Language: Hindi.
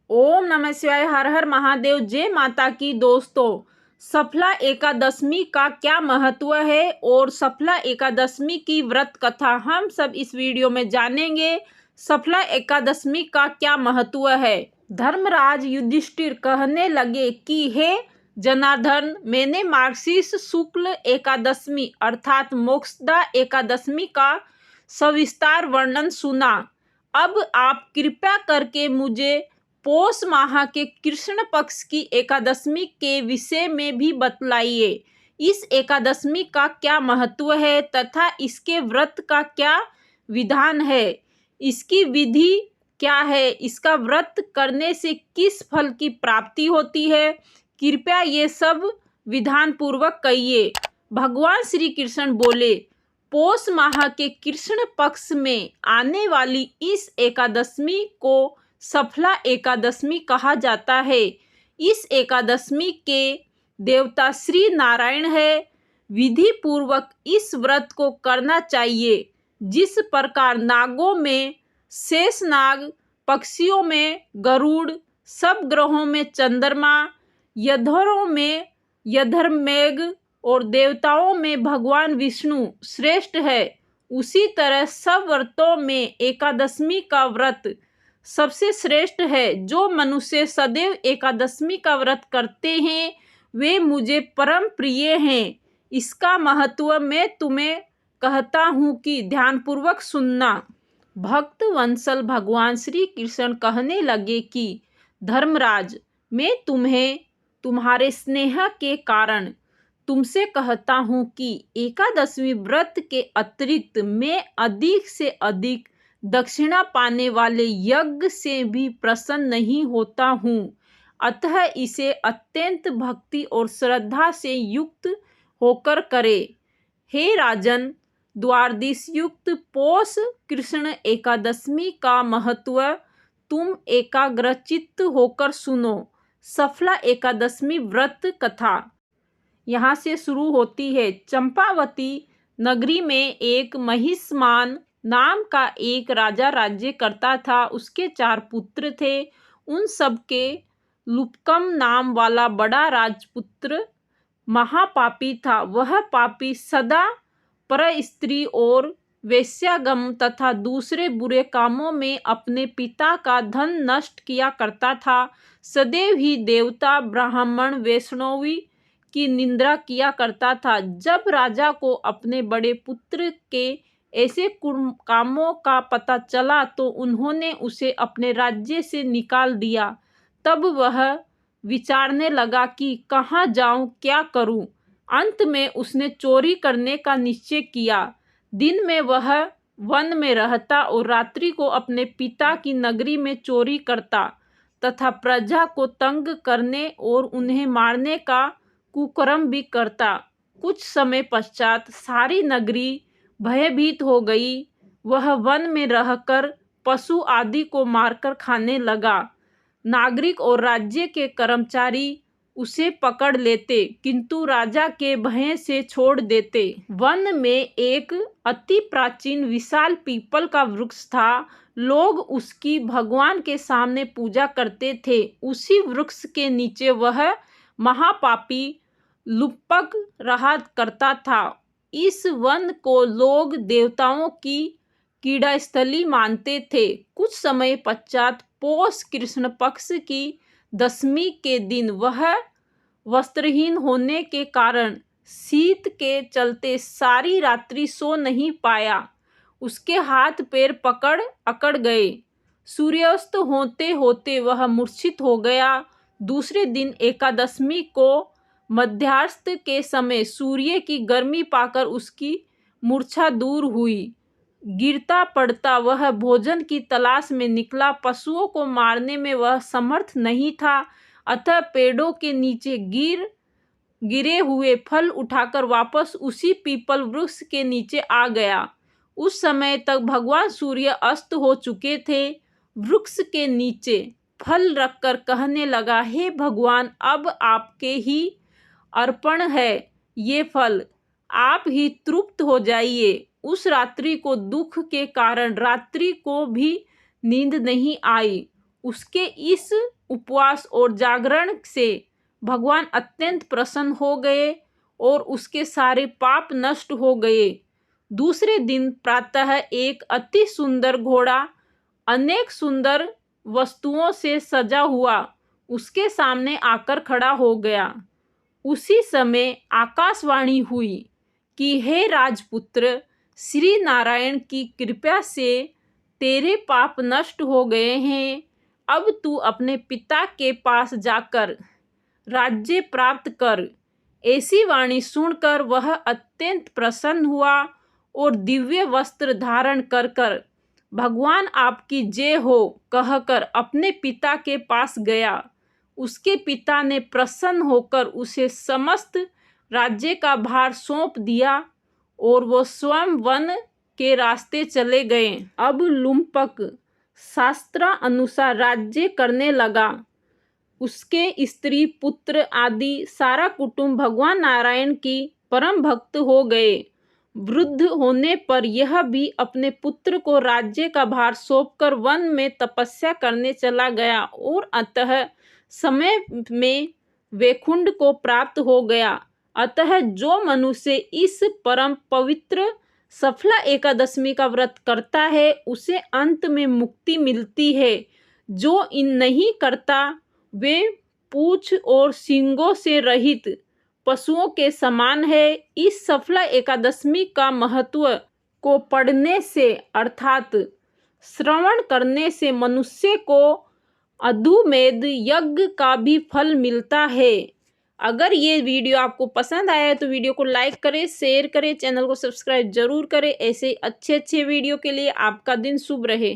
ओम नमः शिवाय। हर हर महादेव। जय माता की। दोस्तों, सफला एकादशमी का क्या महत्व है और सफला एकादशमी की व्रत कथा हम सब इस वीडियो में जानेंगे। सफला एकादशमी का क्या महत्व है। धर्मराज युधिष्ठिर कहने लगे कि हे जनार्दन, मैंने मार्गशीर्ष शुक्ल एकादशमी अर्थात मोक्षदा एकादशमी का सविस्तार वर्णन सुना। अब आप कृपया करके मुझे पौष माह के कृष्ण पक्ष की एकादशमी के विषय में भी बतलाइए। इस एकादशमी का क्या महत्व है तथा इसके व्रत का क्या विधान है, इसकी विधि क्या है, इसका व्रत करने से किस फल की प्राप्ति होती है, कृपया ये सब विधान पूर्वक कहिए। भगवान श्री कृष्ण बोले, पौष माह के कृष्ण पक्ष में आने वाली इस एकादशमी को सफला एकादशमी कहा जाता है। इस एकादशमी के देवता श्री नारायण है। विधि पूर्वक इस व्रत को करना चाहिए। जिस प्रकार नागों में शेषनाग, पक्षियों में गरुड़, सब ग्रहों में चंद्रमा, यधरों में यधर्मेघ और देवताओं में भगवान विष्णु श्रेष्ठ है, उसी तरह सब व्रतों में एकादशमी का व्रत सबसे श्रेष्ठ है। जो मनुष्य सदैव एकादशमी का व्रत करते हैं वे मुझे परम प्रिय हैं। इसका महत्व मैं तुम्हें कहता हूँ कि ध्यानपूर्वक सुनना। भक्त वंशल भगवान श्री कृष्ण कहने लगे कि धर्मराज, मैं तुम्हें तुम्हारे स्नेह के कारण तुमसे कहता हूँ कि एकादशमी व्रत के अतिरिक्त मैं अधिक से अधिक दक्षिणा पाने वाले यज्ञ से भी प्रसन्न नहीं होता हूँ। अतः इसे अत्यंत भक्ति और श्रद्धा से युक्त होकर करे। हे राजन, द्वादश युक्त पौष कृष्ण एकादशमी का महत्व तुम एकाग्रचित्त होकर सुनो। सफला एकादशमी व्रत कथा यहाँ से शुरू होती है। चंपावती नगरी में एक महिष्मान नाम का एक राजा राज्य करता था। उसके 4 पुत्र थे। उन सब के लुप्कम नाम वाला बड़ा राजपुत्र महापापी था। वह पापी सदा पर स्त्री और वेश्यागम तथा दूसरे बुरे कामों में अपने पिता का धन नष्ट किया करता था। सदैव ही देवता, ब्राह्मण, वैष्णवी की निंदा किया करता था। जब राजा को अपने बड़े पुत्र के ऐसे कामों का पता चला तो उन्होंने उसे अपने राज्य से निकाल दिया। तब वह विचारने लगा कि कहाँ जाऊं, क्या करूं। अंत में उसने चोरी करने का निश्चय किया। दिन में वह वन में रहता और रात्रि को अपने पिता की नगरी में चोरी करता तथा प्रजा को तंग करने और उन्हें मारने का कुकर्म भी करता। कुछ समय पश्चात सारी नगरी भयभीत हो गई। वह वन में रहकर पशु आदि को मारकर खाने लगा। नागरिक और राज्य के कर्मचारी उसे पकड़ लेते किंतु राजा के भय से छोड़ देते। वन में एक अति प्राचीन विशाल पीपल का वृक्ष था। लोग उसकी भगवान के सामने पूजा करते थे। उसी वृक्ष के नीचे वह महापापी लुप्पक रहा करता था। इस वन को लोग देवताओं की क्रीड़ास्थली मानते थे। कुछ समय पश्चात पौष कृष्ण पक्ष की दशमी के दिन वह वस्त्रहीन होने के कारण शीत के चलते सारी रात्रि सो नहीं पाया। उसके हाथ पैर पकड़ अकड़ गए। सूर्यास्त होते होते वह मूर्छित हो गया। दूसरे दिन एकादशमी को मध्याह्न के समय सूर्य की गर्मी पाकर उसकी मूर्छा दूर हुई। गिरता पड़ता वह भोजन की तलाश में निकला। पशुओं को मारने में वह समर्थ नहीं था, अतः पेड़ों के नीचे गिरे हुए फल उठाकर वापस उसी पीपल वृक्ष के नीचे आ गया। उस समय तक भगवान सूर्य अस्त हो चुके थे। वृक्ष के नीचे फल रखकर कहने लगा, हे भगवान, अब आपके ही अर्पण है ये फल, आप ही तृप्त हो जाइए। उस रात्रि को दुख के कारण रात्रि को भी नींद नहीं आई। उसके इस उपवास और जागरण से भगवान अत्यंत प्रसन्न हो गए और उसके सारे पाप नष्ट हो गए। दूसरे दिन प्रातः एक अति सुंदर घोड़ा अनेक सुंदर वस्तुओं से सजा हुआ उसके सामने आकर खड़ा हो गया। उसी समय आकाशवाणी हुई कि हे राजपुत्र, श्री नारायण की कृपा से तेरे पाप नष्ट हो गए हैं। अब तू अपने पिता के पास जाकर राज्य प्राप्त कर। ऐसी वाणी सुनकर वह अत्यंत प्रसन्न हुआ और दिव्य वस्त्र धारण कर भगवान आपकी जय हो कहकर अपने पिता के पास गया। उसके पिता ने प्रसन्न होकर उसे समस्त राज्य का भार सौंप दिया और वो स्वयं वन के रास्ते चले गए। अब लुम्पक शास्त्र अनुसार राज्य करने लगा। उसके स्त्री पुत्र आदि सारा कुटुंब भगवान नारायण की परम भक्त हो गए। वृद्ध होने पर यह भी अपने पुत्र को राज्य का भार सौंपकर वन में तपस्या करने चला गया और अतः समय में वैकुंठ को प्राप्त हो गया। अतः जो मनुष्य इस परम पवित्र सफला एकादशी का व्रत करता है उसे अंत में मुक्ति मिलती है। जो इन नहीं करता वे पूंछ और सींगों से रहित पशुओं के समान है। इस सफला एकादशी का महत्व को पढ़ने से अर्थात श्रवण करने से मनुष्य को अश्वमेध यज्ञ का भी फल मिलता है। अगर ये वीडियो आपको पसंद आया है तो वीडियो को लाइक करें, शेयर करें, चैनल को सब्सक्राइब जरूर करें। ऐसे अच्छे वीडियो के लिए आपका दिन शुभ रहे।